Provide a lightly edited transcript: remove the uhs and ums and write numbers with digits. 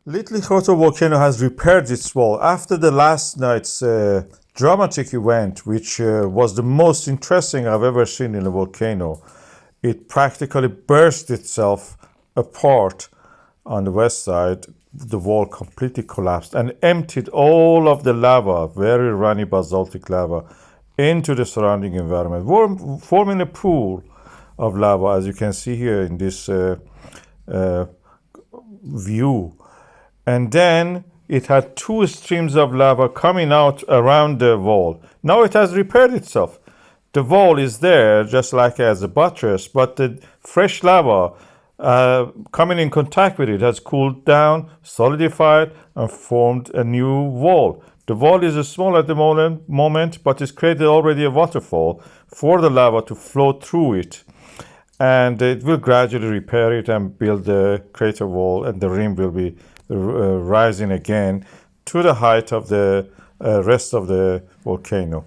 Litli-Hrútur volcano has repaired its wall after the last night's dramatic event, which was the most interesting I've ever seen in a volcano. It practically burst itself apart on the west side. The wall completely collapsed and emptied all of the lava, very runny basaltic lava, into the surrounding environment, forming a pool of lava, as you can see here in this view. And then it had two streams of lava coming out around the wall. Now it has repaired itself. The wall is there just like as a buttress, but the fresh lava coming in contact with it has cooled down, solidified, and formed a new wall. The wall is small at the moment, but it's created already a waterfall for the lava to flow through it. And it will gradually repair it and build the crater wall, and the rim will be rising again to the height of the rest of the volcano.